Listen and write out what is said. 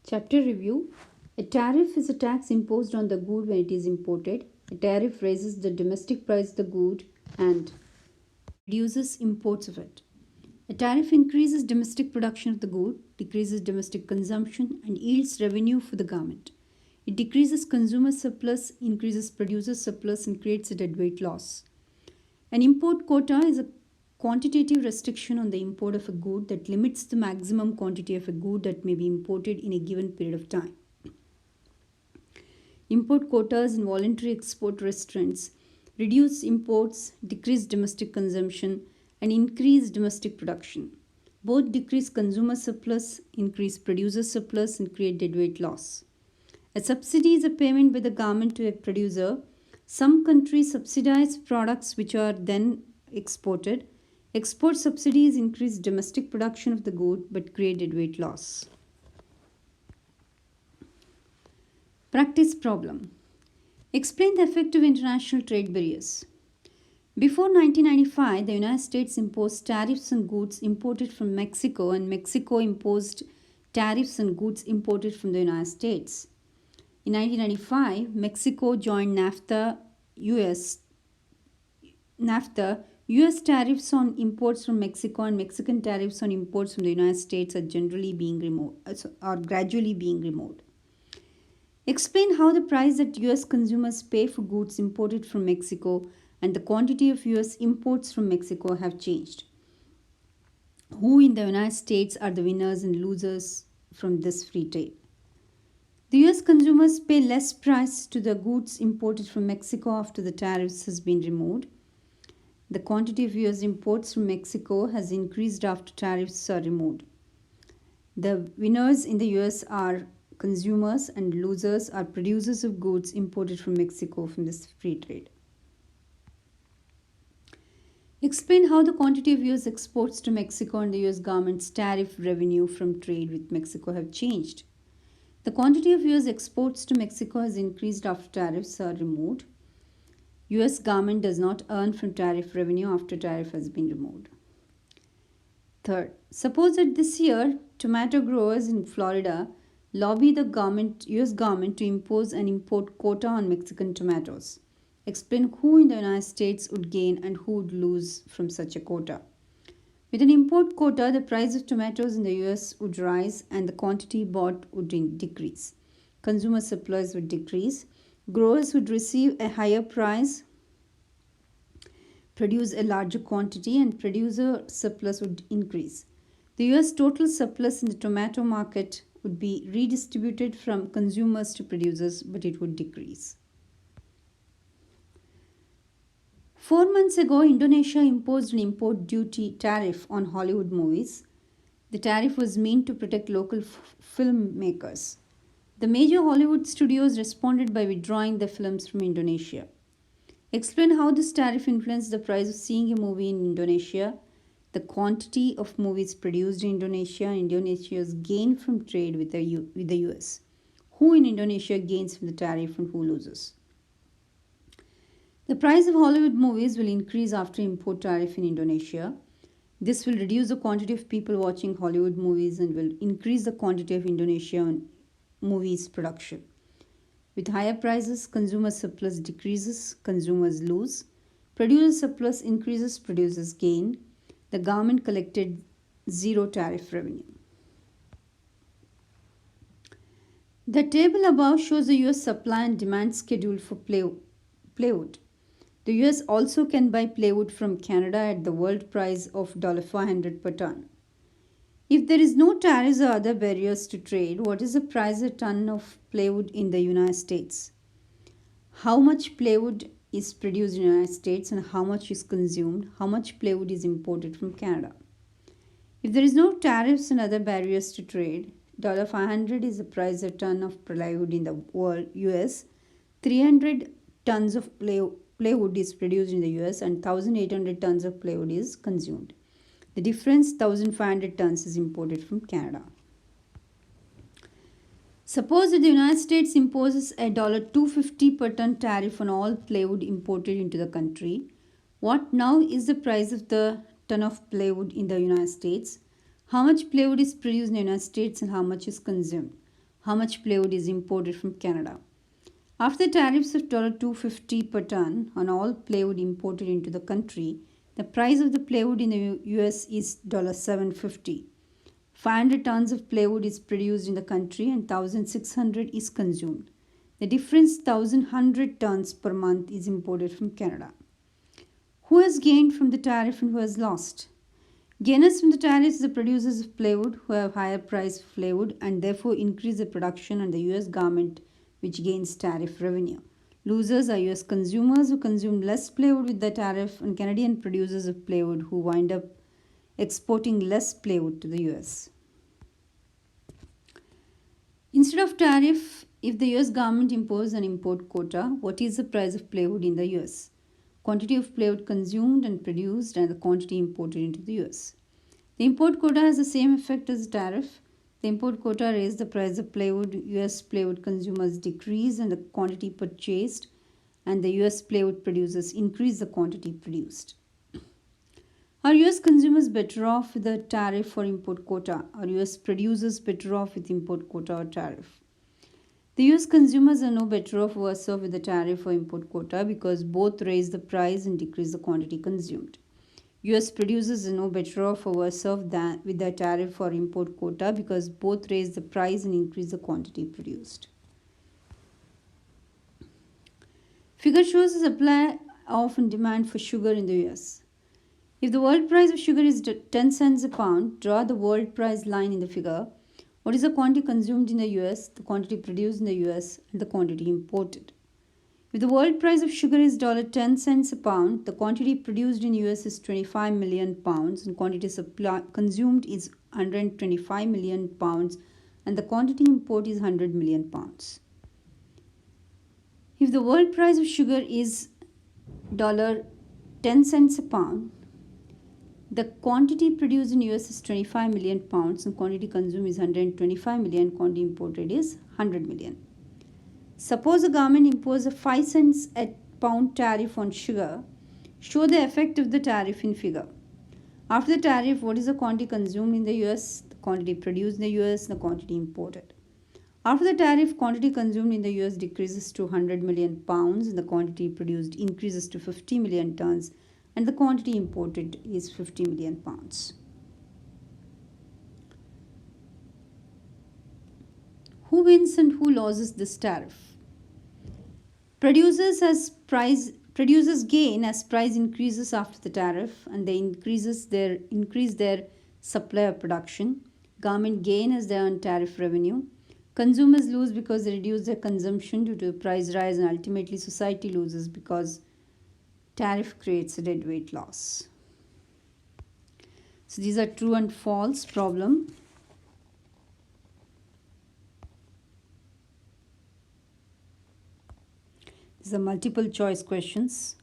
Chapter Review. A tariff is a tax imposed on the good when it is imported. A tariff raises the domestic price of the good and reduces imports of it. A tariff increases domestic production of the good, decreases domestic consumption, and yields revenue for the government. It decreases consumer surplus, increases producer surplus, and creates a deadweight loss. An import quota is a quantitative restriction on the import of a good that limits the maximum quantity of a good that may be imported in a given period of time. Import quotas and voluntary export restraints reduce imports, decrease domestic consumption, and increase domestic production. Both decrease consumer surplus, increase producer surplus, and create deadweight loss. A subsidy is a payment by the government to a producer. Some countries subsidize products which are then exported. Export subsidies increase domestic production of the good but create deadweight loss. Practice problem. Explain the effect of international trade barriers. Before 1995, the United States imposed tariffs on goods imported from Mexico, and Mexico imposed tariffs on goods imported from the United States. In 1995, Mexico joined NAFTA. US tariffs on imports from Mexico and Mexican tariffs on imports from the United States are gradually being removed. Explain how the price that US consumers pay for goods imported from Mexico and the quantity of US imports from Mexico have changed. Who in the United States are the winners and losers from this free trade? The US consumers pay less price to the goods imported from Mexico after the tariffs has been removed. The quantity of US imports from Mexico has increased after tariffs are removed. The winners in the US are consumers and losers are producers of goods imported from Mexico from this free trade. Explain how the quantity of US exports to Mexico and the US government's tariff revenue from trade with Mexico have changed. The quantity of US exports to Mexico has increased after tariffs are removed. US government does not earn from tariff revenue after tariff has been removed. Third, suppose that this year tomato growers in Florida lobby the US government to impose an import quota on Mexican tomatoes. Explain who in the United States would gain and who would lose from such a quota. With an import quota, the price of tomatoes in the US would rise and the quantity bought would decrease. Consumer supplies would decrease. Growers would receive a higher price, produce a larger quantity, and producer surplus would increase. The US total surplus in the tomato market would be redistributed from consumers to producers, but it would decrease. 4 months ago, Indonesia imposed an import duty tariff on Hollywood movies. The tariff was meant to protect local filmmakers. The major Hollywood studios responded by withdrawing their films from Indonesia. Explain how this tariff influenced the price of seeing a movie in Indonesia, the quantity of movies produced in Indonesia, and Indonesia's gain from trade with the US. Who in Indonesia gains from the tariff and who loses? The price of Hollywood movies will increase after import tariff in Indonesia. This will reduce the quantity of people watching Hollywood movies and will increase the quantity of Indonesian movies production. With higher prices, consumer surplus decreases, consumers lose. Producer surplus increases, producers gain. The government collected zero tariff revenue. The table above shows the US supply and demand schedule for plywood. The US also can buy plywood from Canada at the world price of $500 per ton. If there is no tariffs or other barriers to trade, what is the price a ton of plywood in the United States? How much plywood is produced in the United States and how much is consumed? How much plywood is imported from Canada? If there is no tariffs and other barriers to trade, $500 is the price a ton of plywood in the world US. 300 tons of plywood is produced in the US and 1,800 tons of plywood is consumed. The difference, 1,500 tons, is imported from Canada. Suppose that the United States imposes a $250 per ton tariff on all plywood imported into the country. What now is the price of the ton of plywood in the United States? How much plywood is produced in the United States and how much is consumed? how much plywood is imported from Canada. After tariffs of $250 per ton on all plywood imported into the country, the price of the plywood in the US is $7.50. 500 tons of plywood is produced in the country and 1,600 is consumed. The difference 1,100 tons per month is imported from Canada. Who has gained from the tariff and who has lost? Gainers from the tariffs are the producers of plywood who have higher price of plywood and therefore increase the production, and the US government which gains tariff revenue. Losers are US consumers who consume less plywood with the tariff, and Canadian producers of plywood who wind up exporting less plywood to the US. Instead of tariff, if the US government imposes an import quota, what is the price of plywood in the US? Quantity of plywood consumed and produced and the quantity imported into the US. The import quota has the same effect as the tariff. The import quota raised the price of plywood, US plywood consumers decrease and the quantity purchased, and the US plywood producers increase the quantity produced. Are US consumers better off with the tariff or import quota? Are US producers better off with import quota or tariff? The US consumers are no better off or worse off with the tariff or import quota because both raise the price and decrease the quantity consumed. US producers are no better off or worse off with the tariff or import quota because both raise the price and increase the quantity produced. Figure shows the supply of and demand for sugar in the US. If the world price of sugar is 10 cents a pound, draw the world price line in the figure. What is the quantity consumed in the US, the quantity produced in the US, and the quantity imported? If the world price of sugar is $10 a pound, the quantity produced in US is 25 million pounds, and quantity consumed is 125 million pounds, and the quantity imported is 100 million pounds. If the world price of sugar is $0.10 a pound, the quantity produced in US is 25 million pounds and quantity consumed is 125 million, quantity imported is 100 million. Suppose the government imposes a 5 cents a pound tariff on sugar. Show the effect of the tariff in figure. After the tariff, what is the quantity consumed in the US, the quantity produced in the US, and the quantity imported? After the tariff, quantity consumed in the US decreases to 100 million pounds and the quantity produced increases to 50 million tons, and the quantity imported is 50 million pounds. Who wins and who loses this tariff? Producers gain as price increases after the tariff, and they increase their supply of production. Government gain as they earn tariff revenue. Consumers lose because they reduce their consumption due to the price rise, and ultimately society loses because tariff creates a deadweight loss. So these are true and false problem. These are multiple choice questions.